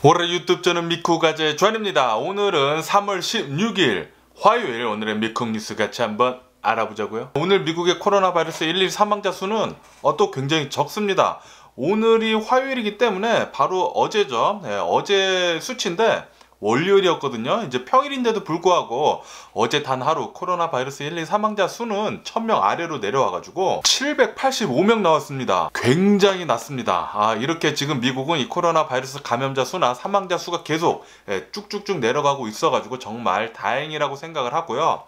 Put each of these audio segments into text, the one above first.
올해 유튜브 저는 미쿠가제 주한입니다. 오늘은 3월 16일 화요일, 오늘의 미국 뉴스 같이 한번 알아보자고요. 오늘 미국의 코로나 바이러스 1일 사망자 수는 또 굉장히 적습니다. 오늘이 화요일이기 때문에 바로 어제죠. 어제 수치인데 월요일이었거든요. 이제 평일인데도 불구하고 어제 단 하루 코로나 바이러스 1일 사망자 수는 1000명 아래로 내려와가지고 785명 나왔습니다. 굉장히 낮습니다. 이렇게 지금 미국은 이 코로나 바이러스 감염자 수나 사망자 수가 계속 쭉쭉쭉 내려가고 있어가지고 정말 다행이라고 생각을 하고요.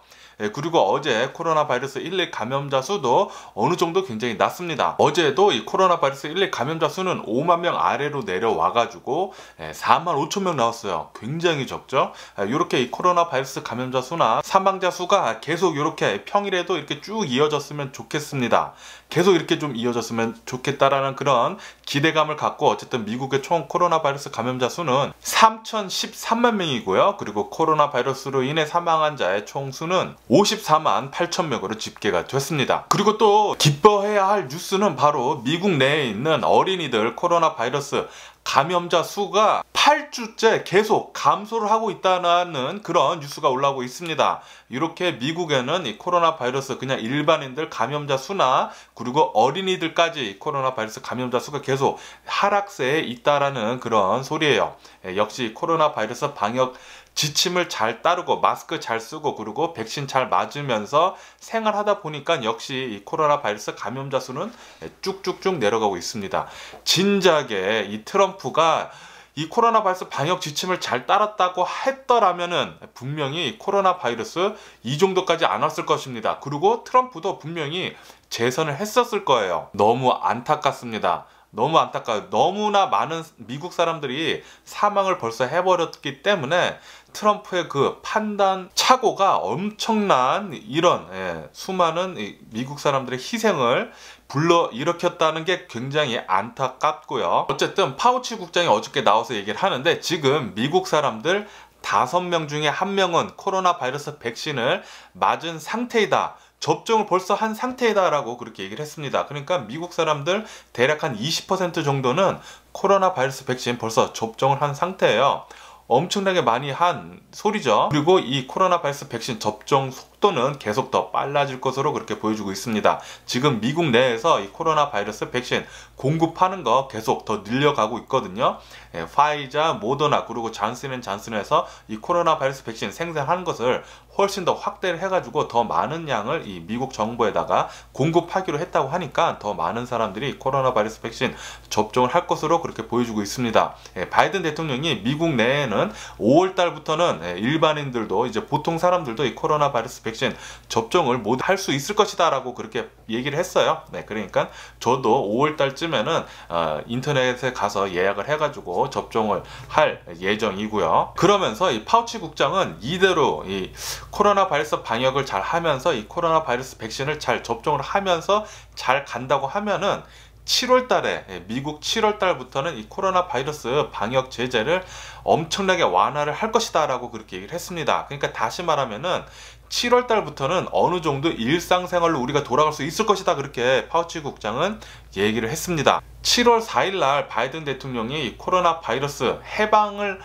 그리고 어제 코로나 바이러스 1일 감염자 수도 어느 정도 굉장히 낮습니다. 어제도 이 코로나 바이러스 1일 감염자 수는 5만 명 아래로 내려와가지고 4만 5천 명 나왔어요. 굉장히 적죠. 이렇게 이 코로나 바이러스 감염자 수나 사망자 수가 계속 이렇게 평일에도 이렇게 쭉 이어졌으면 좋겠습니다. 계속 이렇게 좀 이어졌으면 좋겠다라는 그런 기대감을 갖고 어쨌든 미국의 총 코로나 바이러스 감염자 수는 3013만 명이고요. 그리고 코로나 바이러스로 인해 사망한 자의 총 수는 54만 8천 명으로 집계가 됐습니다. 그리고 또 기뻐해야 할 뉴스는 바로 미국 내에 있는 어린이들 코로나 바이러스 감염자 수가 8주째 계속 감소를 하고 있다는 그런 뉴스가 올라오고 있습니다. 이렇게 미국에는 이 코로나 바이러스 그냥 일반인들 감염자 수나 그리고 어린이들까지 코로나 바이러스 감염자 수가 계속 하락세에 있다라는 그런 소리예요. 역시 코로나 바이러스 방역 지침을 잘 따르고 마스크 잘 쓰고 그리고 백신 잘 맞으면서 생활하다 보니까 역시 이 코로나 바이러스 감염자 수는 쭉쭉쭉 내려가고 있습니다. 진작에 이 트럼프가 이 코로나 바이러스 방역 지침을 잘 따랐다고 했더라면은 분명히 코로나 바이러스 이 정도까지 안 왔을 것입니다. 그리고 트럼프도 분명히 재선을 했었을 거예요. 너무 안타깝습니다. 너무 안타까워요. 너무나 많은 미국 사람들이 사망을 벌써 해버렸기 때문에 트럼프의 그 판단 착오가 엄청난 이런 수많은 미국 사람들의 희생을 불러일으켰다는 게 굉장히 안타깝고요. 어쨌든 파우치 국장이 어저께 나와서 얘기를 하는데 지금 미국 사람들 5명 중에 1명은 코로나 바이러스 백신을 맞은 상태이다. 접종을 벌써 한 상태이다 라고 그렇게 얘기를 했습니다. 그러니까 미국 사람들 대략 한 20% 정도는 코로나 바이러스 백신 벌써 접종을 한 상태예요. 엄청나게 많이 한 소리죠. 그리고 이 코로나 바이러스 백신 접종 속도는 계속 더 빨라질 것으로 그렇게 보여주고 있습니다. 지금 미국 내에서 이 코로나 바이러스 백신 공급하는 거 계속 더 늘려가고 있거든요. 파이자, 모더나 그리고 잔슨앤잔슨에서 이 코로나 바이러스 백신 생산하는 것을 훨씬 더 확대를 해가지고 더 많은 양을 이 미국 정부에다가 공급하기로 했다고 하니까 더 많은 사람들이 코로나 바이러스 백신 접종을 할 것으로 그렇게 보여주고 있습니다. 바이든 대통령이 미국 내에는 5월 달부터는 일반인들도 이제 보통 사람들도 이 코로나 바이러스 백신 접종을 모두 할 수 있을 것이다 라고 그렇게 얘기를 했어요. 그러니까 저도 5월 달쯤에는 인터넷에 가서 예약을 해가지고 접종을 할 예정이고요. 그러면서 이 파우치 국장은 이대로 이 코로나 바이러스 방역을 잘 하면서 이 코로나 바이러스 백신을 잘 접종을 하면서 잘 간다고 하면은 7월 달에 미국 7월 달부터는 이 코로나 바이러스 방역 제재를 엄청나게 완화를 할 것이다 라고 그렇게 얘기를 했습니다. 그러니까 다시 말하면은 7월 달부터는 어느 정도 일상생활로 우리가 돌아갈 수 있을 것이다 그렇게 파우치 국장은 얘기를 했습니다. 7월 4일 날 바이든 대통령이 이 코로나 바이러스 해방을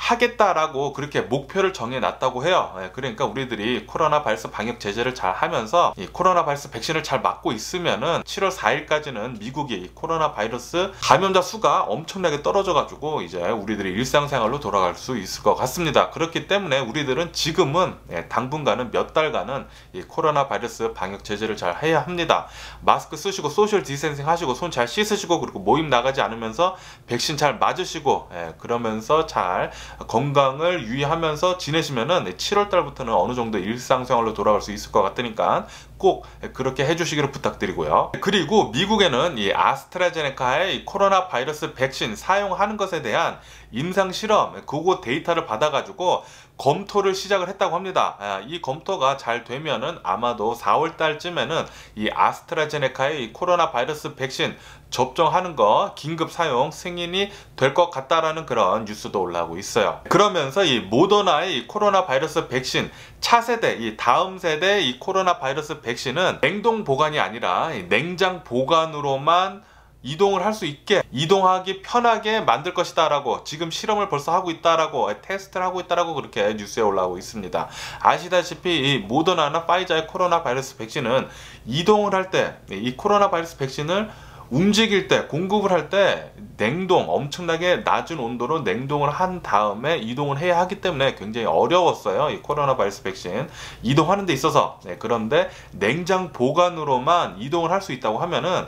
하겠다라고 그렇게 목표를 정해놨다고 해요. 그러니까 우리들이 코로나 바이러스 방역 제재를 잘 하면서 이 코로나 바이러스 백신을 잘 맞고 있으면은 7월 4일까지는 미국이 이 코로나 바이러스 감염자 수가 엄청나게 떨어져가지고 이제 우리들이 일상생활로 돌아갈 수 있을 것 같습니다. 그렇기 때문에 우리들은 지금은 당분간은 몇 달간은 이 코로나 바이러스 방역 제재를 잘 해야 합니다. 마스크 쓰시고 소셜 디스텐싱 하시고 손 잘 씻으시고 그리고 모임 나가지 않으면서 백신 잘 맞으시고 그러면서 잘 건강을 유의하면서 지내시면은 7월 달부터는 어느 정도 일상생활로 돌아갈 수 있을 것 같으니까 꼭 그렇게 해주시기를 부탁드리고요. 그리고 미국에는 이 아스트라제네카의 이 코로나 바이러스 백신 사용하는 것에 대한 임상실험 그거 데이터를 받아가지고 검토를 시작을 했다고 합니다. 이 검토가 잘 되면은 아마도 4월 달쯤에는 이 아스트라제네카의 이 코로나 바이러스 백신 접종하는 거 긴급 사용 승인이 될 것 같다라는 그런 뉴스도 올라오고 있어요. 그러면서 이 모더나의 이 코로나 바이러스 백신 차세대, 이 다음 세대 이 코로나 바이러스 백신은 냉동 보관이 아니라 냉장 보관으로만 이동을 할 수 있게, 이동하기 편하게 만들 것이다 라고 지금 실험을 벌써 하고 있다라고, 테스트를 하고 있다라고 그렇게 뉴스에 올라오고 있습니다. 아시다시피 이 모더나나 파이자의 코로나 바이러스 백신은 이동을 할 때, 이 코로나 바이러스 백신을 움직일 때, 공급을 할 때 냉동, 엄청나게 낮은 온도로 냉동을 한 다음에 이동을 해야 하기 때문에 굉장히 어려웠어요. 이 코로나 바이러스 백신 이동하는 데 있어서. 그런데 냉장 보관으로만 이동을 할 수 있다고 하면은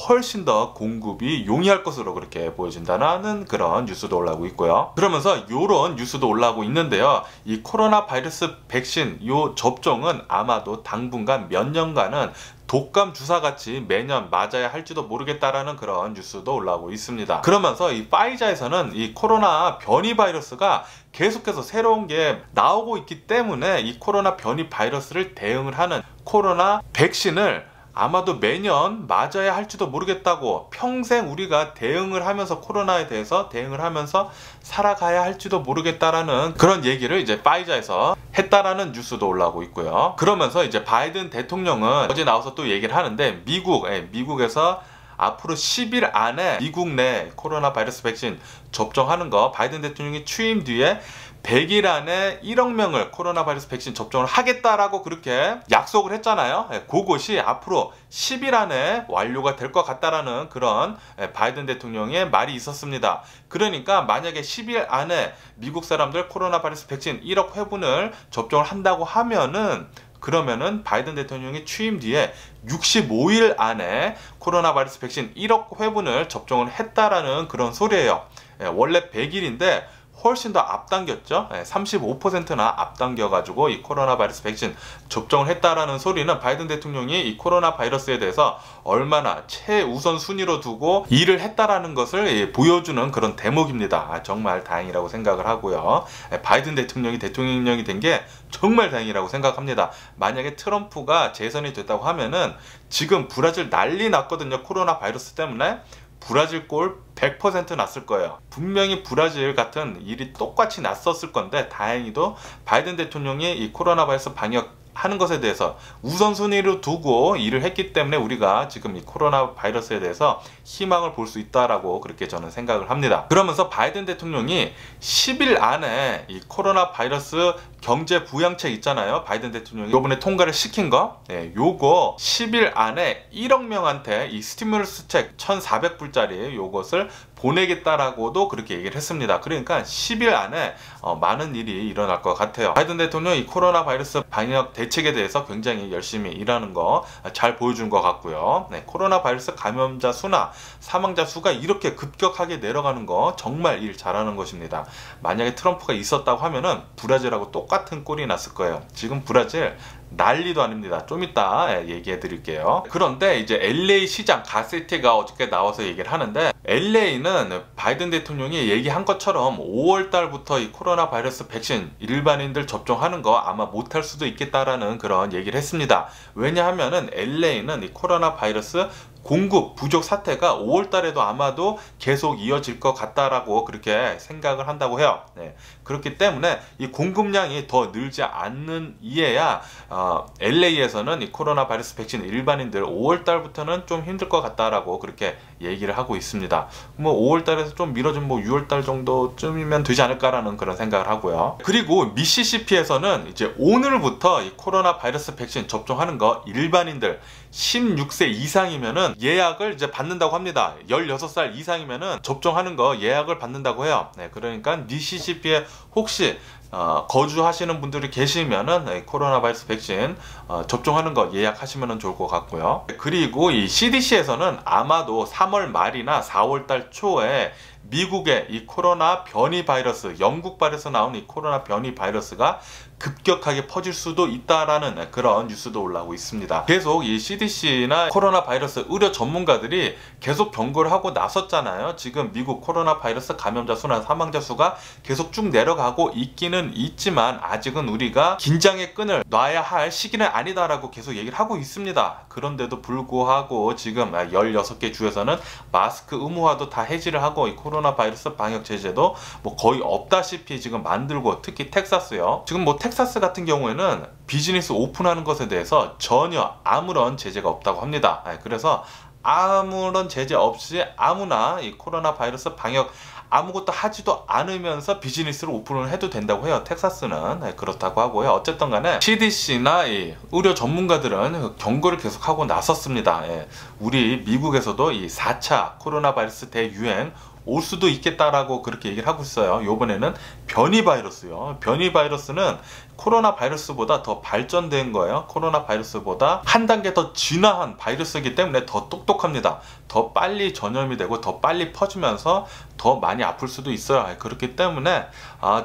훨씬 더 공급이 용이할 것으로 그렇게 보여진다는 그런 뉴스도 올라오고 있고요. 그러면서 이런 뉴스도 올라오고 있는데요. 이 코로나 바이러스 백신 요 접종은 아마도 당분간 몇 년간은 독감 주사같이 매년 맞아야 할지도 모르겠다라는 그런 뉴스도 올라오고 있습니다. 그러면서 이 파이자에서는 이 코로나 변이 바이러스가 계속해서 새로운 게 나오고 있기 때문에 이 코로나 변이 바이러스를 대응을 하는 코로나 백신을 아마도 매년 맞아야 할지도 모르겠다고, 평생 우리가 대응을 하면서 코로나에 대해서 대응을 하면서 살아가야 할지도 모르겠다라는 그런 얘기를 이제 파이자에서 했다라는 뉴스도 올라오고 있고요. 그러면서 이제 바이든 대통령은 어제 나와서 또 얘기를 하는데 미국에서 앞으로 10일 안에 미국 내 코로나 바이러스 백신 접종하는 거, 바이든 대통령이 취임 뒤에 100일 안에 1억 명을 코로나 바이러스 백신 접종을 하겠다라고 그렇게 약속을 했잖아요. 그것이 앞으로 10일 안에 완료가 될 것 같다라는 그런 바이든 대통령의 말이 있었습니다. 그러니까 만약에 10일 안에 미국 사람들 코로나 바이러스 백신 1억 회분을 접종을 한다고 하면은, 그러면은 바이든 대통령이 취임 뒤에 65일 안에 코로나 바이러스 백신 1억 회분을 접종을 했다라는 그런 소리예요. 원래 100일인데 훨씬 더 앞당겼죠. 35%나 앞당겨가지고 이 코로나 바이러스 백신 접종을 했다라는 소리는 바이든 대통령이 이 코로나 바이러스에 대해서 얼마나 최우선 순위로 두고 일을 했다라는 것을 보여주는 그런 대목입니다. 정말 다행이라고 생각을 하고요. 바이든 대통령이 된 게 정말 다행이라고 생각합니다. 만약에 트럼프가 재선이 됐다고 하면은 지금 브라질 난리 났거든요. 코로나 바이러스 때문에. 브라질 꼴 100% 났을 거예요. 분명히 브라질 같은 일이 똑같이 났었을 건데, 다행히도 바이든 대통령이 이 코로나 바이러스 방역하는 것에 대해서 우선순위로 두고 일을 했기 때문에 우리가 지금 이 코로나 바이러스에 대해서 희망을 볼 수 있다라고 그렇게 저는 생각을 합니다. 그러면서 바이든 대통령이 10일 안에 이 코로나 바이러스 경제 부양책 있잖아요. 바이든 대통령이 이번에 통과를 시킨 거, 요거 10일 안에 1억 명한테 이 스티뮬러스 책 1,400불짜리 요것을 보내겠다라고도 그렇게 얘기를 했습니다. 그러니까 10일 안에 많은 일이 일어날 것 같아요. 바이든 대통령이 이 코로나 바이러스 방역 대책에 대해서 굉장히 열심히 일하는 거 잘 보여준 것 같고요. 코로나 바이러스 감염자 수나 사망자 수가 이렇게 급격하게 내려가는 거 정말 일 잘하는 것입니다. 만약에 트럼프가 있었다고 하면은 브라질하고 똑같은 꼴이 났을 거예요. 지금 브라질 난리도 아닙니다. 좀 이따 얘기해 드릴게요. 그런데 이제 LA 시장 가세티가 어저께 나와서 얘기를 하는데, LA는 바이든 대통령이 얘기한 것처럼 5월 달부터 이 코로나 바이러스 백신 일반인들 접종하는 거 아마 못할 수도 있겠다라는 그런 얘기를 했습니다. 왜냐하면은 LA는 이 코로나 바이러스 공급 부족 사태가 5월 달에도 아마도 계속 이어질 것 같다라고 그렇게 생각을 한다고 해요. 그렇기 때문에 이 공급량이 더 늘지 않는 이에야 LA에서는 이 코로나 바이러스 백신 일반인들 5월 달부터는 좀 힘들 것 같다라고 그렇게 얘기를 하고 있습니다. 뭐 5월 달에서 좀 미뤄진 뭐 6월 달 정도쯤이면 되지 않을까라는 그런 생각을 하고요. 그리고 미시시피에서는 이제 오늘부터 이 코로나 바이러스 백신 접종하는 거 일반인들 16세 이상이면은 예약을 이제 받는다고 합니다. 16살 이상이면은 접종하는 거 예약을 받는다고 해요. 그러니까 미시시피에 혹시 거주하시는 분들이 계시면은 코로나 바이러스 백신 접종하는 거 예약하시면 좋을 것 같고요. 그리고 이 CDC에서는 아마도 3월 말이나 4월 달 초에 미국의 이 코로나 변이 바이러스, 영국발에서 나온 이 코로나 변이 바이러스가 급격하게 퍼질 수도 있다라는 그런 뉴스도 올라오고 있습니다. 계속 이 CDC나 코로나 바이러스 의료 전문가들이 계속 경고를 하고 나섰잖아요. 지금 미국 코로나 바이러스 감염자 수나 사망자 수가 계속 쭉 내려가고 있기는 있지만 아직은 우리가 긴장의 끈을 놔야 할 시기는 아니다라고 계속 얘기를 하고 있습니다. 그런데도 불구하고 지금 16개 주에서는 마스크 의무화도 다 해지를 하고 이 코로나 바이러스 방역 제재도 뭐 거의 없다시피 지금 만들고, 특히 텍사스요. 지금 뭐 텍사스 같은 경우에는 비즈니스 오픈하는 것에 대해서 전혀 아무런 제재가 없다고 합니다. 그래서 아무런 제재 없이 아무나 이 코로나 바이러스 방역 아무것도 하지도 않으면서 비즈니스를 오픈을 해도 된다고 해요. 텍사스는 그렇다고 하고요. 어쨌든 간에 CDC나 이 의료 전문가들은 경고를 계속하고 나섰습니다. 우리 미국에서도 이 4차 코로나 바이러스 대유행 올 수도 있겠다라고 그렇게 얘기를 하고 있어요. 요번에는 변이 바이러스요. 변이 바이러스는 코로나 바이러스보다 더 발전된 거예요. 코로나 바이러스보다 한 단계 더 진화한 바이러스이기 때문에 더 똑똑합니다. 더 빨리 전염이 되고 더 빨리 퍼지면서 더 많이 아플 수도 있어요. 그렇기 때문에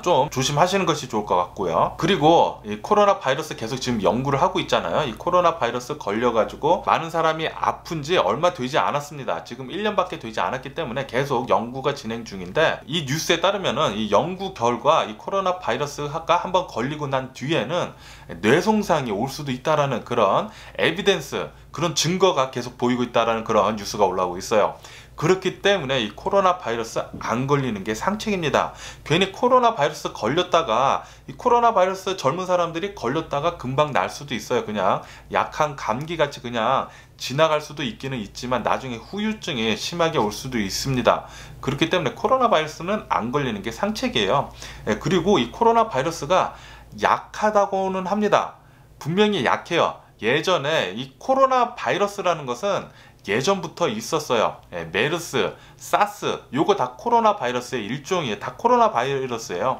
좀 조심하시는 것이 좋을 것 같고요. 그리고 이 코로나 바이러스 계속 지금 연구를 하고 있잖아요. 이 코로나 바이러스 걸려가지고 많은 사람이 아픈 지 얼마 되지 않았습니다. 지금 1년밖에 되지 않았기 때문에 계속 연구가 진행 중인데, 이 뉴스에 따르면은 이 연구 결과 이 코로나 바이러스가 한번 걸리고 난 뒤에는 뇌손상이 올 수도 있다라는 그런 에비던스, 그런 증거가 계속 보이고 있다라는 그런 뉴스가 올라오고 있어요. 그렇기 때문에 이 코로나 바이러스 안 걸리는 게 상책입니다. 괜히 코로나 바이러스 걸렸다가, 이 코로나 바이러스 젊은 사람들이 걸렸다가 금방 날 수도 있어요. 그냥 약한 감기 같이 그냥 지나갈 수도 있기는 있지만 나중에 후유증이 심하게 올 수도 있습니다. 그렇기 때문에 코로나 바이러스는 안 걸리는 게 상책이에요. 그리고 이 코로나 바이러스가 약하다고는 합니다. 분명히 약해요. 예전에 이 코로나 바이러스라는 것은 예전부터 있었어요. 메르스, 사스, 요거 다 코로나 바이러스의 일종이에요. 다 코로나 바이러스예요.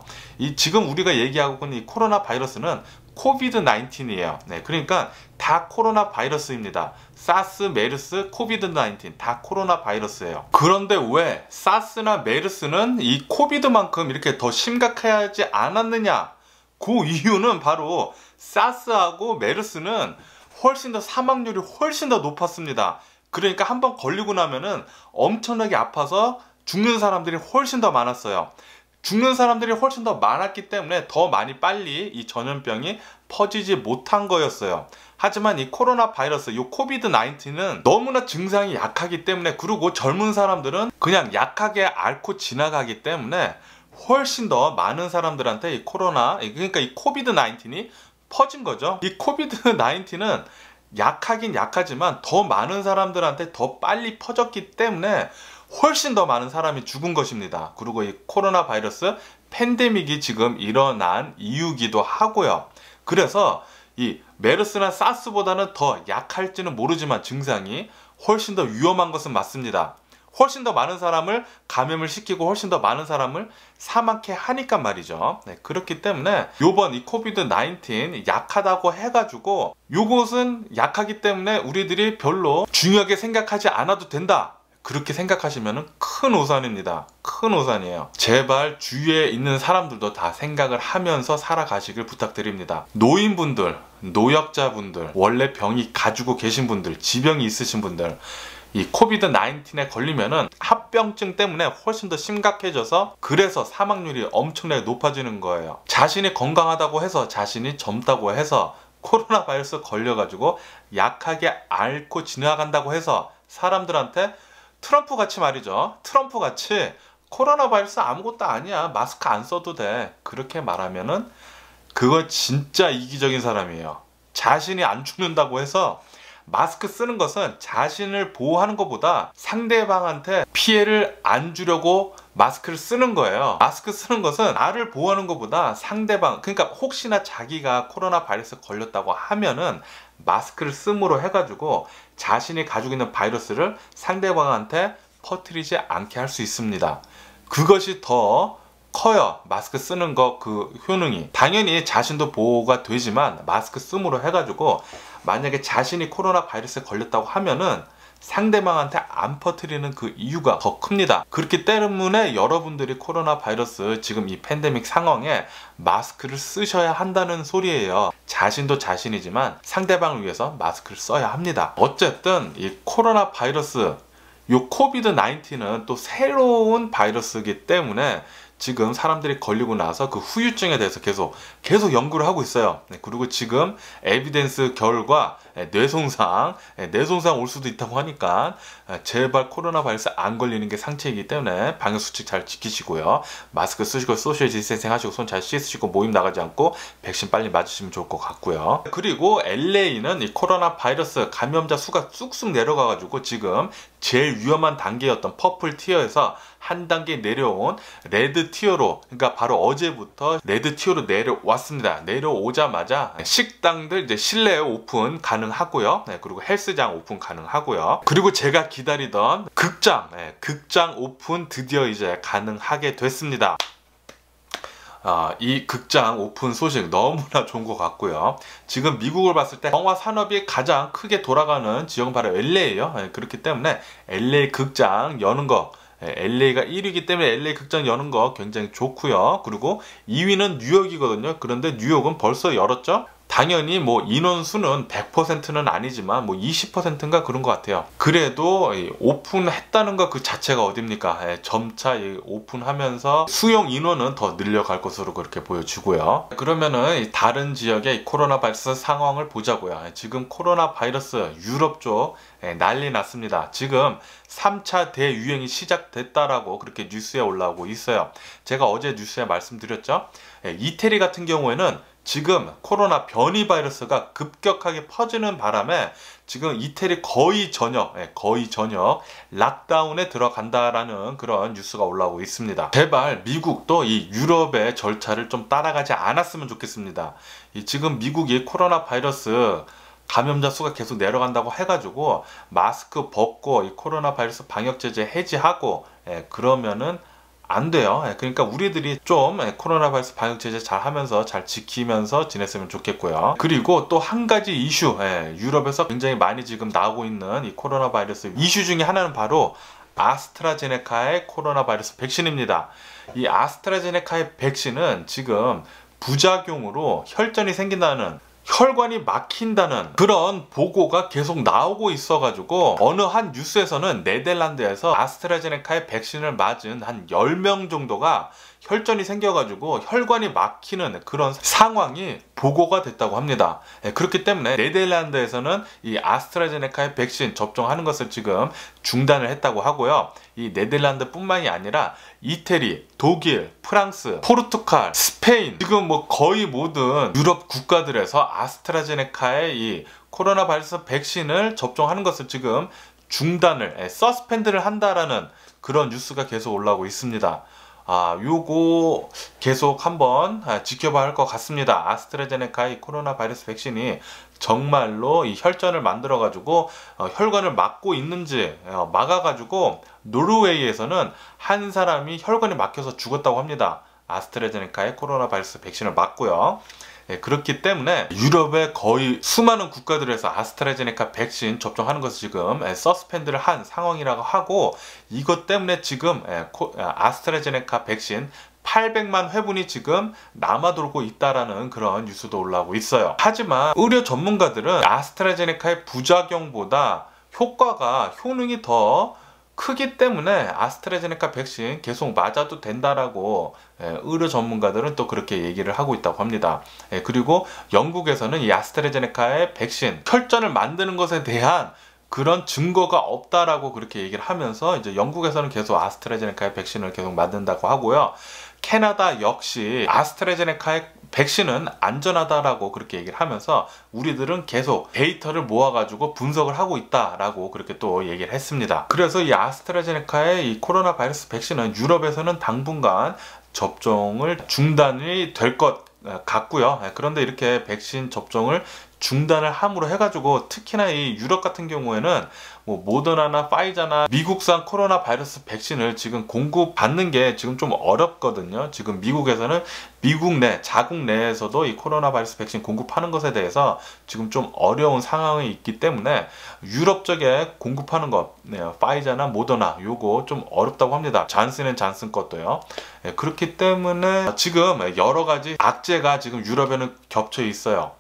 지금 우리가 얘기하고 있는 이 코로나 바이러스는 코비드 19이에요. 그러니까 다 코로나 바이러스입니다. 사스, 메르스, 코비드 19 다 코로나 바이러스예요. 그런데 왜 사스나 메르스는 이 코비드만큼 이렇게 더 심각하지 않았느냐? 그 이유는 바로 사스하고 메르스는 훨씬 더 사망률이 훨씬 더 높았습니다. 그러니까 한번 걸리고 나면은 엄청나게 아파서 죽는 사람들이 훨씬 더 많았어요. 죽는 사람들이 훨씬 더 많았기 때문에 더 많이 빨리 이 전염병이 퍼지지 못한 거였어요. 하지만 이 코로나 바이러스, 이 코비드 19은 너무나 증상이 약하기 때문에, 그리고 젊은 사람들은 그냥 약하게 앓고 지나가기 때문에 훨씬 더 많은 사람들한테 이 코로나, 그러니까 이 코비드 19이 퍼진 거죠. 이 코비드 19은 약하긴 약하지만 더 많은 사람들한테 더 빨리 퍼졌기 때문에 훨씬 더 많은 사람이 죽은 것입니다. 그리고 이 코로나 바이러스 팬데믹이 지금 일어난 이유기도 하고요. 그래서 이 메르스나 사스보다는 더 약할지는 모르지만 증상이 훨씬 더 위험한 것은 맞습니다. 훨씬 더 많은 사람을 감염을 시키고 훨씬 더 많은 사람을 사망케 하니까 말이죠. 그렇기 때문에 요번 이 코비드 19 약하다고 해가지고 요것은 약하기 때문에 우리들이 별로 중요하게 생각하지 않아도 된다, 그렇게 생각하시면 큰 오산입니다. 큰 오산이에요. 제발 주위에 있는 사람들도 다 생각을 하면서 살아가시길 부탁드립니다. 노인분들, 노약자분들, 원래 병이 가지고 계신 분들, 지병이 있으신 분들, 이 코비드 19에 걸리면은 합병증 때문에 훨씬 더 심각해져서 그래서 사망률이 엄청나게 높아지는 거예요. 자신이 건강하다고 해서, 자신이 젊다고 해서 코로나 바이러스 걸려가지고 약하게 앓고 지나간다고 해서 사람들한테 트럼프 같이 말이죠. 트럼프 같이 코로나 바이러스 아무것도 아니야, 마스크 안 써도 돼, 그렇게 말하면은 그거 진짜 이기적인 사람이에요. 자신이 안 죽는다고 해서 마스크 쓰는 것은 자신을 보호하는 것보다 상대방한테 피해를 안 주려고 마스크를 쓰는 거예요. 마스크 쓰는 것은 나를 보호하는 것보다 상대방, 그러니까 혹시나 자기가 코로나 바이러스 걸렸다고 하면은 마스크를 씀으로 해가지고 자신이 가지고 있는 바이러스를 상대방한테 퍼뜨리지 않게 할 수 있습니다. 그것이 더 커요. 마스크 쓰는 거 그 효능이. 당연히 자신도 보호가 되지만 마스크 씀으로 해가지고 만약에 자신이 코로나 바이러스에 걸렸다고 하면은 상대방한테 안 퍼뜨리는 그 이유가 더 큽니다. 그렇기 때문에 여러분들이 코로나 바이러스 지금 이 팬데믹 상황에 마스크를 쓰셔야 한다는 소리예요. 자신도 자신이지만 상대방을 위해서 마스크를 써야 합니다. 어쨌든 이 코로나 바이러스, 요 코비드 19는 또 새로운 바이러스이기 때문에 지금 사람들이 걸리고 나서 그 후유증에 대해서 계속 연구를 하고 있어요. 그리고 지금 에비덴스 결과 뇌손상 올 수도 있다고 하니까 제발 코로나 바이러스 안 걸리는 게 상책이기 때문에 방역수칙 잘 지키시고요. 마스크 쓰시고 소셜 디스텐싱 하시고 손 잘 씻으시고 모임 나가지 않고 백신 빨리 맞으시면 좋을 것 같고요. 그리고 LA는 이 코로나 바이러스 감염자 수가 쑥쑥 내려가가지고 지금 제일 위험한 단계였던 퍼플 티어에서 한 단계 내려온 레드 티어로, 그러니까 바로 어제부터 레드 티어로 내려왔습니다. 내려오자마자 식당들 이제 실내 오픈 가능하고요. 그리고 헬스장 오픈 가능하고요. 그리고 제가 기다리던 극장 오픈 드디어 이제 가능하게 됐습니다. 이 극장 오픈 소식 너무나 좋은 것 같고요. 지금 미국을 봤을 때 영화 산업이 가장 크게 돌아가는 지역은 바로 LA예요. 그렇기 때문에 LA 극장 여는 거, LA가 1위이기 때문에 LA 극장 여는 거 굉장히 좋고요. 그리고 2위는 뉴욕이거든요. 그런데 뉴욕은 벌써 열었죠. 당연히 뭐 인원수는 100%는 아니지만 뭐 20%인가 그런 것 같아요. 그래도 오픈했다는 것 그 자체가 어딥니까? 점차 오픈하면서 수용 인원은 더 늘려갈 것으로 그렇게 보여지고요. 그러면은 다른 지역의 코로나 바이러스 상황을 보자고요. 지금 코로나 바이러스 유럽 쪽 난리 났습니다. 지금 3차 대유행이 시작됐다라고 그렇게 뉴스에 올라오고 있어요. 제가 어제 뉴스에 말씀드렸죠. 이태리 같은 경우에는 지금 코로나 변이 바이러스가 급격하게 퍼지는 바람에 지금 이태리 거의 전역 락다운에 들어간다라는 그런 뉴스가 올라오고 있습니다. 제발 미국도 이 유럽의 절차를 좀 따라가지 않았으면 좋겠습니다. 지금 미국이 코로나 바이러스 감염자 수가 계속 내려간다고 해가지고 마스크 벗고 이 코로나 바이러스 방역 제재 해지하고 그러면은 안 돼요. 그러니까 우리들이 좀 코로나 바이러스 방역 제재 잘 하면서 잘 지키면서 지냈으면 좋겠고요. 그리고 또 한 가지 이슈, 유럽에서 굉장히 많이 지금 나오고 있는 이 코로나 바이러스 이슈 중에 하나는 바로 아스트라제네카의 코로나 바이러스 백신입니다. 이 아스트라제네카의 백신은 지금 부작용으로 혈전이 생긴다는, 혈관이 막힌다는 그런 보고가 계속 나오고 있어가지고 어느 한 뉴스에서는 네덜란드에서 아스트라제네카의 백신을 맞은 한 10명 정도가 혈전이 생겨가지고 혈관이 막히는 그런 상황이 보고가 됐다고 합니다. 그렇기 때문에 네덜란드에서는 이 아스트라제네카의 백신 접종하는 것을 지금 중단을 했다고 하고요. 이 네덜란드 뿐만이 아니라 이태리, 독일, 프랑스, 포르투갈, 스페인, 지금 뭐 거의 모든 유럽 국가들에서 아스트라제네카의 이 코로나 바이러스 백신을 접종하는 것을 지금 중단을, 서스펜드를 한다라는 그런 뉴스가 계속 올라오고 있습니다. 요거 계속 한번 지켜봐야 할 것 같습니다. 아스트라제네카의 코로나 바이러스 백신이 정말로 이 혈전을 만들어 가지고 혈관을 막고 있는지 막아가지고 노르웨이에서는 한 사람이 혈관이 막혀서 죽었다고 합니다. 아스트라제네카의 코로나 바이러스 백신을 맞고요. 그렇기 때문에 유럽의 거의 수많은 국가들에서 아스트라제네카 백신 접종하는 것을 지금 서스펜드를 한 상황이라고 하고, 이것 때문에 지금 아스트라제네카 백신 800만 회분이 지금 남아돌고 있다라는 그런 뉴스도 올라오고 있어요. 하지만 의료 전문가들은 아스트라제네카의 부작용보다 효능이 더 크기 때문에 아스트라제네카 백신 계속 맞아도 된다라고 의료 전문가들은 또 그렇게 얘기를 하고 있다고 합니다. 그리고 영국에서는 이 아스트라제네카의 백신 혈전을 만드는 것에 대한 그런 증거가 없다라고 그렇게 얘기를 하면서 이제 영국에서는 계속 아스트라제네카의 백신을 계속 만든다고 하고요. 캐나다 역시 아스트라제네카의 백신은 안전하다라고 그렇게 얘기를 하면서 우리들은 계속 데이터를 모아가지고 분석을 하고 있다라고 그렇게 또 얘기를 했습니다. 그래서 이 아스트라제네카의 이 코로나 바이러스 백신은 유럽에서는 당분간 접종을 중단이 될 것 같고요. 그런데 이렇게 백신 접종을 중단을 함으로 해가지고 특히나 이 유럽 같은 경우에는 뭐 모더나나 파이자나 미국산 코로나 바이러스 백신을 지금 공급받는 게 지금 좀 어렵거든요. 지금 미국에서는 미국 내 자국 내에서도 이 코로나 바이러스 백신 공급하는 것에 대해서 지금 좀 어려운 상황이 있기 때문에 유럽 쪽에 공급하는 것, 파이자나 모더나 요거 좀 어렵다고 합니다. 잔슨 것도요. 그렇기 때문에 지금 여러 가지 악재가 지금 유럽에는 겹쳐 있어요.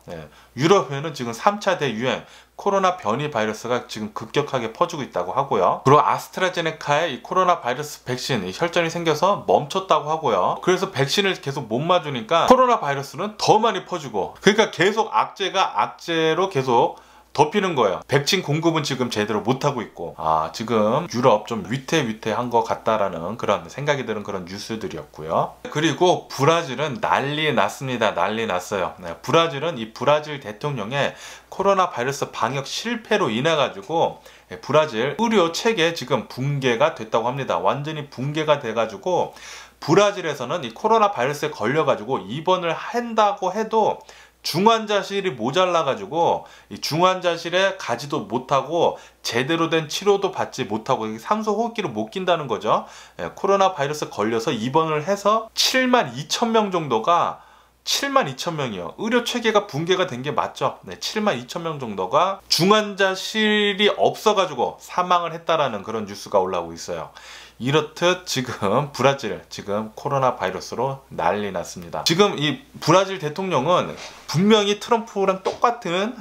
유럽에는 지금 3차 대유행 코로나 변이 바이러스가 지금 급격하게 퍼지고 있다고 하고요. 그리고 아스트라제네카의 이 코로나 바이러스 백신 혈전이 생겨서 멈췄다고 하고요. 그래서 백신을 계속 못 맞으니까 코로나 바이러스는 더 많이 퍼지고, 그러니까 계속 악재가 악재로 계속 덮이는 거예요. 백신 공급은 지금 제대로 못하고 있고, 지금 유럽 좀 위태위태한 것 같다라는 그런 생각이 드는 그런 뉴스들이었고요. 그리고 브라질은 난리 났습니다. 난리 났어요. 네, 브라질은 이 브라질 대통령의 코로나 바이러스 방역 실패로 인해 가지고 브라질 의료 체계 지금 붕괴가 됐다고 합니다. 완전히 붕괴가 돼 가지고 브라질에서는 이 코로나 바이러스에 걸려 가지고 입원을 한다고 해도 중환자실이 모자라가지고 이 중환자실에 가지도 못하고 제대로 된 치료도 받지 못하고 산소 호흡기를 못 낀다는 거죠. 코로나 바이러스 걸려서 입원을 해서 72,000명 정도가 72,000명이요. 의료 체계가 붕괴가 된 게 맞죠. 72,000명 정도가 중환자실이 없어가지고 사망을 했다라는 그런 뉴스가 올라오고 있어요. 이렇듯 지금 브라질 지금 코로나 바이러스로 난리 났습니다. 지금 이 브라질 대통령은 분명히 트럼프랑 똑같은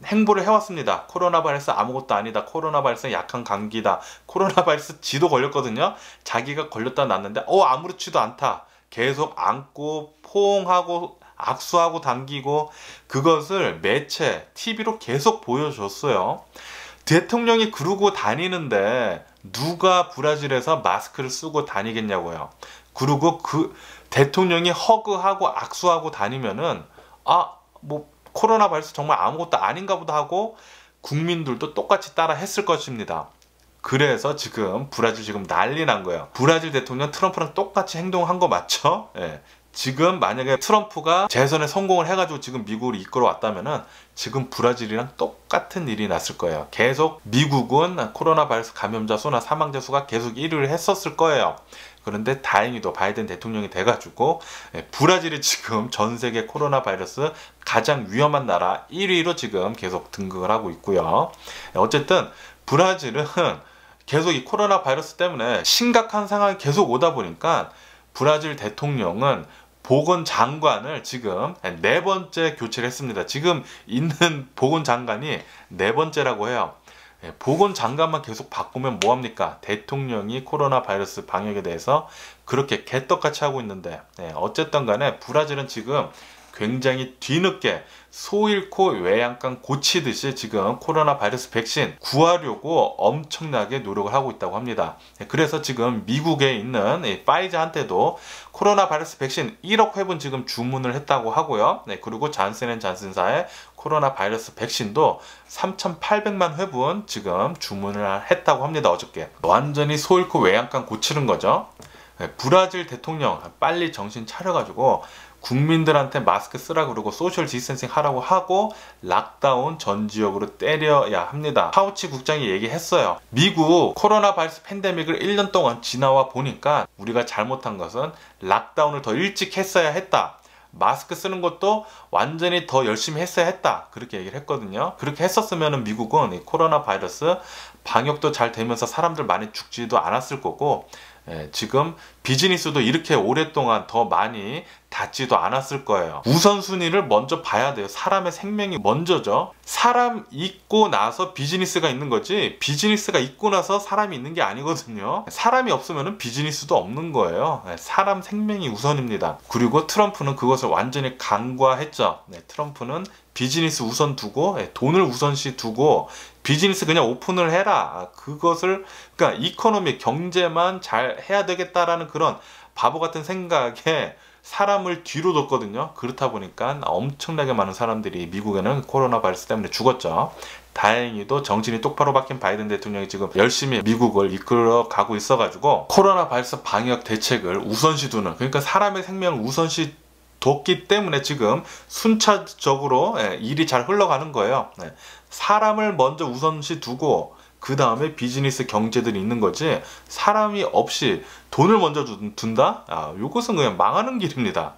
행보를 해왔습니다. 코로나 바이러스 아무것도 아니다. 코로나 바이러스 약한 감기다. 코로나 바이러스 지도 걸렸거든요. 자기가 걸렸다 났는데 아무렇지도 않다. 계속 안고 포옹하고 악수하고 당기고, 그것을 매체 TV로 계속 보여줬어요. 대통령이 그러고 다니는데 누가 브라질에서 마스크를 쓰고 다니겠냐고요. 그리고 그 대통령이 허그하고 악수하고 다니면은 뭐 코로나 바이러스 정말 아무것도 아닌가 보다 하고 국민들도 똑같이 따라 했을 것입니다. 그래서 지금 브라질 지금 난리 난 거예요. 브라질 대통령 트럼프랑 똑같이 행동한 거 맞죠? 지금 만약에 트럼프가 재선에 성공을 해가지고 지금 미국을 이끌어 왔다면은 지금 브라질이랑 똑같은 일이 났을 거예요. 계속 미국은 코로나 바이러스 감염자 수나 사망자 수가 계속 1위를 했었을 거예요. 그런데 다행히도 바이든 대통령이 돼가지고 브라질이 지금 전 세계 코로나 바이러스 가장 위험한 나라 1위로 지금 계속 등극을 하고 있고요. 어쨌든 브라질은 계속 이 코로나 바이러스 때문에 심각한 상황이 계속 오다 보니까 브라질 대통령은 보건장관을 지금 4번째 교체를 했습니다. 지금 있는 보건장관이 4번째라고 해요. 보건장관만 계속 바꾸면 뭐합니까? 대통령이 코로나 바이러스 방역에 대해서 그렇게 개떡같이 하고 있는데, 어쨌든 간에 브라질은 지금 굉장히 뒤늦게 소 잃고 외양간 고치듯이 지금 코로나 바이러스 백신 구하려고 엄청나게 노력을 하고 있다고 합니다. 그래서 지금 미국에 있는 파이자한테도 코로나 바이러스 백신 1억 회분 지금 주문을 했다고 하고요. 그리고 잔슨앤잔슨사의 코로나 바이러스 백신도 3,800만 회분 지금 주문을 했다고 합니다. 어저께. 완전히 소 잃고 외양간 고치는 거죠. 브라질 대통령 빨리 정신 차려가지고 국민들한테 마스크 쓰라 그러고 소셜 디스턴싱 하라고 하고 락다운 전 지역으로 때려야 합니다. 파우치 국장이 얘기했어요. 미국 코로나 바이러스 팬데믹을 1년 동안 지나와 보니까 우리가 잘못한 것은 락다운을 더 일찍 했어야 했다. 마스크 쓰는 것도 완전히 더 열심히 했어야 했다. 그렇게 얘기를 했거든요. 그렇게 했었으면 미국은 이 코로나 바이러스 방역도 잘 되면서 사람들 많이 죽지도 않았을 거고, 지금 비즈니스도 이렇게 오랫동안 더 많이 닿지도 않았을 거예요. 우선순위를 먼저 봐야 돼요. 사람의 생명이 먼저죠. 사람 있고 나서 비즈니스가 있는 거지, 비즈니스가 있고 나서 사람이 있는 게 아니거든요. 사람이 없으면 비즈니스도 없는 거예요. 사람 생명이 우선입니다. 그리고 트럼프는 그것을 완전히 간과했죠. 트럼프는 비즈니스 우선 두고 돈을 우선시 두고 비즈니스 그냥 오픈을 해라. 그것을 그러니까 이코노미 경제만 잘 해야 되겠다라는 그런 바보 같은 생각에 사람을 뒤로 뒀거든요. 그렇다 보니까 엄청나게 많은 사람들이 미국에는 코로나 바이러스 때문에 죽었죠. 다행히도 정신이 똑바로 박힌 바이든 대통령이 지금 열심히 미국을 이끌어 가고 있어가지고 코로나 바이러스 방역 대책을 우선시 두는, 그러니까 사람의 생명을 우선시 뒀기 때문에 지금 순차적으로 일이 잘 흘러가는 거예요. 사람을 먼저 우선시 두고 그 다음에 비즈니스 경제들이 있는 거지, 사람이 없이 돈을 먼저 둔다? 이것은 그냥 망하는 길입니다.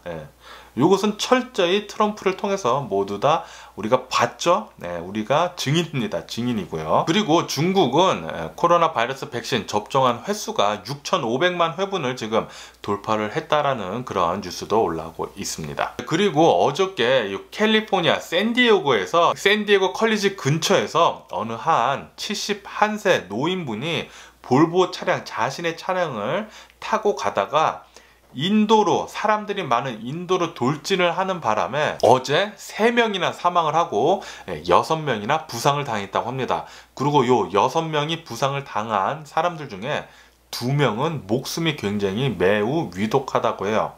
이것은 철저히 트럼프를 통해서 모두 다 우리가 봤죠. 우리가 증인입니다. 증인이고요. 그리고 중국은 코로나 바이러스 백신 접종한 횟수가 6,500만 회분을 지금 돌파를 했다라는 그런 뉴스도 올라오고 있습니다. 그리고 어저께 캘리포니아 샌디에고에서 샌디에고 컬리지 근처에서 어느 한 71세 노인분이 볼보 차량, 자신의 차량을 타고 가다가 인도로, 사람들이 많은 인도로 돌진을 하는 바람에 어제 3명이나 사망을 하고 6명이나 부상을 당했다고 합니다. 그리고 요 6명이 부상을 당한 사람들 중에 2명은 목숨이 굉장히 매우 위독하다고 해요.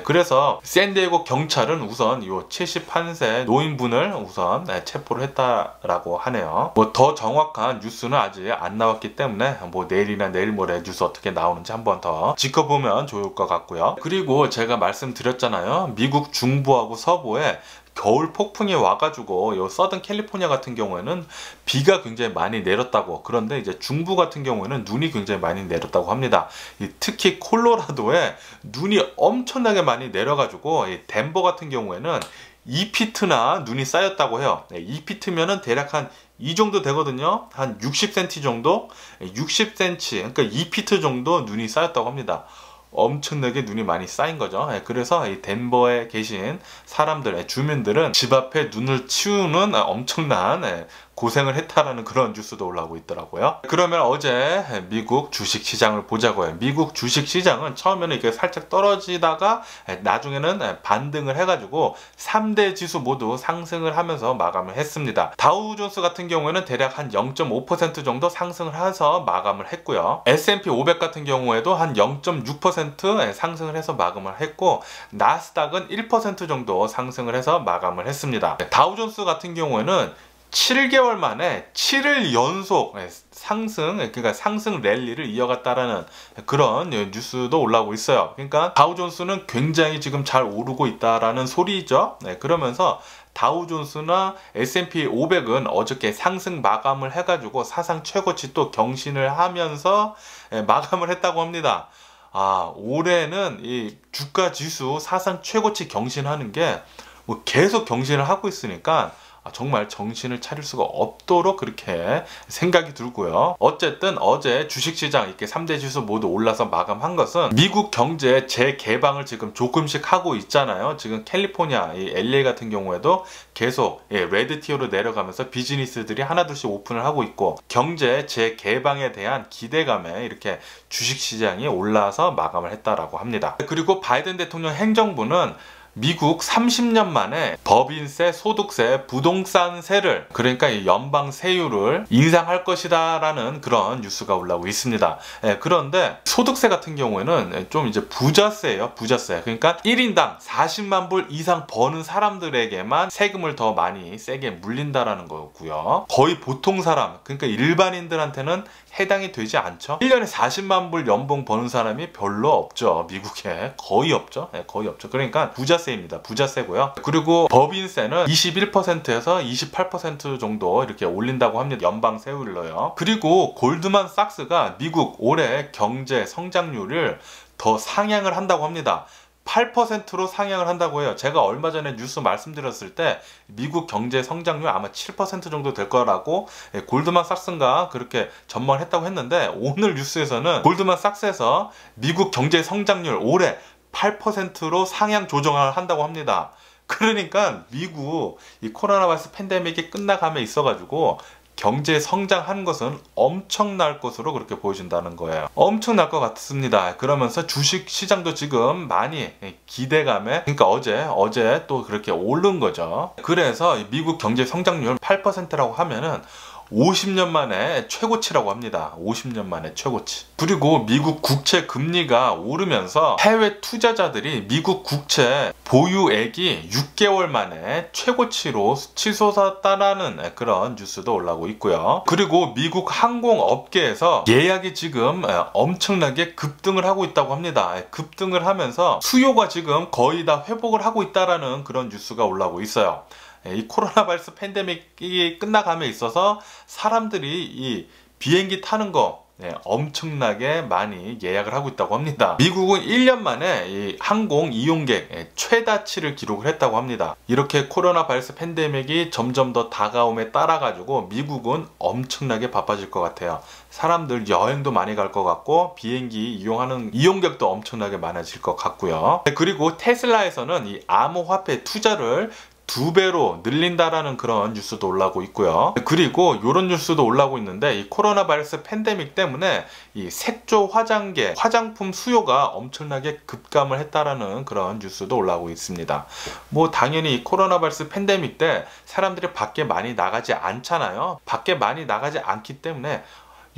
그래서 샌디에고 경찰은 우선 이 71세 노인분을 우선 체포를 했다라고 하네요. 뭐 더 정확한 뉴스는 아직 안 나왔기 때문에 뭐 내일이나 내일 모레 뉴스 어떻게 나오는지 한번 더 지켜보면 좋을 것 같고요. 그리고 제가 말씀드렸잖아요. 미국 중부하고 서부에 겨울 폭풍이 와가지고 이 서든 캘리포니아 같은 경우에는 비가 굉장히 많이 내렸다고. 그런데 이제 중부 같은 경우에는 눈이 굉장히 많이 내렸다고 합니다. 특히 콜로라도에 눈이 엄청나게 많이 내려가지고 덴버 같은 경우에는 2피트나 눈이 쌓였다고 해요. 2피트면은 대략 한 이 정도 되거든요. 한 60cm 정도? 60cm, 그러니까 2피트 정도 눈이 쌓였다고 합니다. 엄청나게 눈이 많이 쌓인 거죠. 그래서 이 덴버에 계신 사람들, 주민들은 집 앞에 눈을 치우는 엄청난 고생을 했다라는 그런 뉴스도 올라오고 있더라고요. 그러면 어제 미국 주식시장을 보자고요. 미국 주식시장은 처음에는 이렇게 살짝 떨어지다가 나중에는 반등을 해가지고 3대 지수 모두 상승을 하면서 마감을 했습니다. 다우존스 같은 경우에는 대략 한 0.5% 정도 상승을 해서 마감을 했고요. S&P 500 같은 경우에도 한 0.6% 상승을 해서 마감을 했고, 나스닥은 1% 정도 상승을 해서 마감을 했습니다. 다우존스 같은 경우에는 7개월 만에 7일 연속 상승, 그러니까 상승 랠리를 이어갔다라는 그런 뉴스도 올라오고 있어요. 그러니까 다우존스는 굉장히 지금 잘 오르고 있다라는 소리죠. 그러면서 다우존스나 S&P 500은 어저께 상승 마감을 해가지고 사상 최고치 또 경신을 하면서 마감을 했다고 합니다. 올해는 이 주가 지수 사상 최고치 경신하는 게 뭐 계속 경신을 하고 있으니까 정말 정신을 차릴 수가 없도록 그렇게 생각이 들고요. 어쨌든 어제 주식시장 이렇게 3대 지수 모두 올라서 마감한 것은 미국 경제 재개방을 지금 조금씩 하고 있잖아요. 지금 캘리포니아, 이 LA 같은 경우에도 계속 레드티어로 내려가면서 비즈니스들이 하나둘씩 오픈을 하고 있고, 경제 재개방에 대한 기대감에 이렇게 주식시장이 올라서 마감을 했다라고 합니다. 그리고 바이든 대통령 행정부는 미국 30년 만에 법인세, 소득세, 부동산세를, 그러니까 이 연방 세율을 인상할 것이다 라는 그런 뉴스가 올라오고 있습니다. 그런데 소득세 같은 경우에는 좀 이제 부자세예요. 부자세. 그러니까 1인당 40만 불 이상 버는 사람들에게만 세금을 더 많이 세게 물린다라는 거고요. 거의 보통 사람, 그러니까 일반인들한테는 해당이 되지 않죠. 1년에 40만 불 연봉 버는 사람이 별로 없죠. 미국에 거의 없죠. 거의 없죠. 그러니까 부자세입니다. 부자세고요. 그리고 법인세는 21%에서 28% 정도 이렇게 올린다고 합니다. 연방 세율로요. 그리고 골드만삭스가 미국 올해 경제 성장률을 더 상향을 한다고 합니다. 8%로 상향을 한다고 해요. 제가 얼마 전에 뉴스 말씀드렸을 때 미국 경제 성장률 아마 7% 정도 될 거라고 골드만삭스인가 그렇게 전망을 했다고 했는데, 오늘 뉴스에서는 골드만삭스에서 미국 경제 성장률 올해 8%로 상향 조정을 한다고 합니다. 그러니까 미국 이 코로나 바이러스 팬데믹이 끝나감에 있어가지고 경제 성장한 것은 엄청날 것으로 그렇게 보여진다는 거예요. 엄청날 것 같습니다. 그러면서 주식 시장도 지금 많이 기대감에, 그러니까 어제 또 그렇게 오른 거죠. 그래서 미국 경제 성장률 8%라고 하면은 50년 만에 최고치라고 합니다. 50년 만에 최고치. 그리고 미국 국채 금리가 오르면서 해외 투자자들이 미국 국채 보유액이 6개월 만에 최고치로 치솟았다라는 그런 뉴스도 올라오고 있고요. 그리고 미국 항공업계에서 예약이 지금 엄청나게 급등을 하고 있다고 합니다. 급등을 하면서 수요가 지금 거의 다 회복을 하고 있다라는 그런 뉴스가 올라오고 있어요. 이 코로나 바이러스 팬데믹이 끝나감에 있어서 사람들이 이 비행기 타는 거, 엄청나게 많이 예약을 하고 있다고 합니다. 미국은 1년 만에 이 항공 이용객 최다치를 기록을 했다고 합니다. 이렇게 코로나 바이러스 팬데믹이 점점 더 다가옴에 따라 가지고 미국은 엄청나게 바빠질 것 같아요. 사람들 여행도 많이 갈 것 같고 비행기 이용하는 이용객도 엄청나게 많아질 것 같고요. 그리고 테슬라에서는 이 암호화폐 투자를 2배로 늘린다라는 그런 뉴스도 올라오고 있고요. 그리고 이런 뉴스도 올라오고 있는데 이 코로나 바이러스 팬데믹 때문에 이 색조 화장계, 화장품 수요가 엄청나게 급감을 했다라는 그런 뉴스도 올라오고 있습니다. 뭐 당연히 이 코로나 바이러스 팬데믹 때 사람들이 밖에 많이 나가지 않잖아요. 밖에 많이 나가지 않기 때문에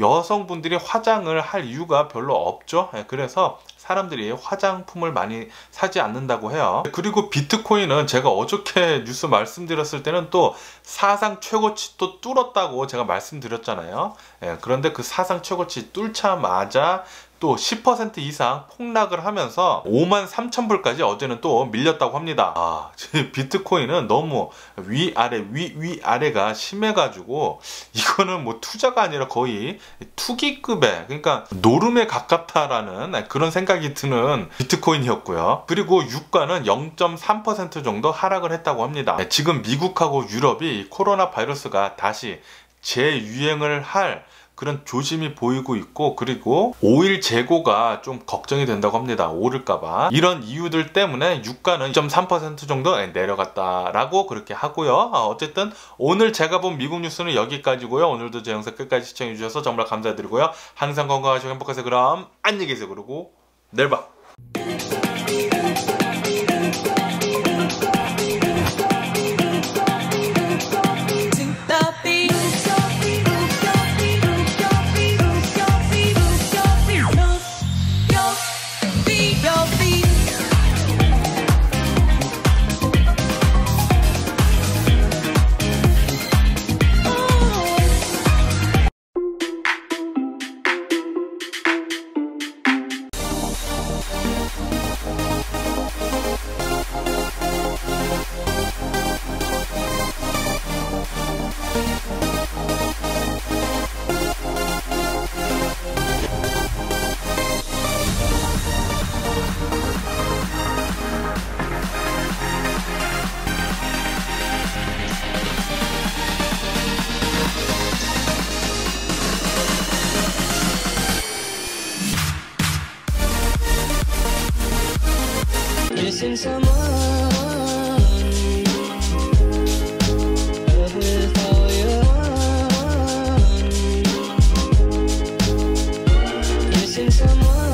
여성분들이 화장을 할 이유가 별로 없죠. 그래서 사람들이 화장품을 많이 사지 않는다고 해요. 그리고 비트코인은 제가 어저께 뉴스 말씀드렸을 때는 또 사상 최고치 또 뚫었다고 제가 말씀드렸잖아요. 그런데 그 사상 최고치 뚫자마자 또 10% 이상 폭락을 하면서 53,000불까지 어제는 또 밀렸다고 합니다. 비트코인은 너무 위아래가 심해가지고 이거는 뭐 투자가 아니라 거의 투기급의, 그러니까 노름에 가깝다라는 그런 생각이 드는 비트코인이었고요. 그리고 유가는 0.3% 정도 하락을 했다고 합니다. 지금 미국하고 유럽이 코로나 바이러스가 다시 재유행을 할 그런 조짐이 보이고 있고, 그리고 오일 재고가 좀 걱정이 된다고 합니다. 오를까봐. 이런 이유들 때문에 유가는 2.3% 정도 내려갔다라고 그렇게 하고요. 어쨌든 오늘 제가 본 미국 뉴스는 여기까지고요. 오늘도 제 영상 끝까지 시청해 주셔서 정말 감사드리고요. 항상 건강하시고 행복하세요. 그럼 안녕히 계세요. 그리고 내일 봐. Missing someone with all your heart. Missing someone.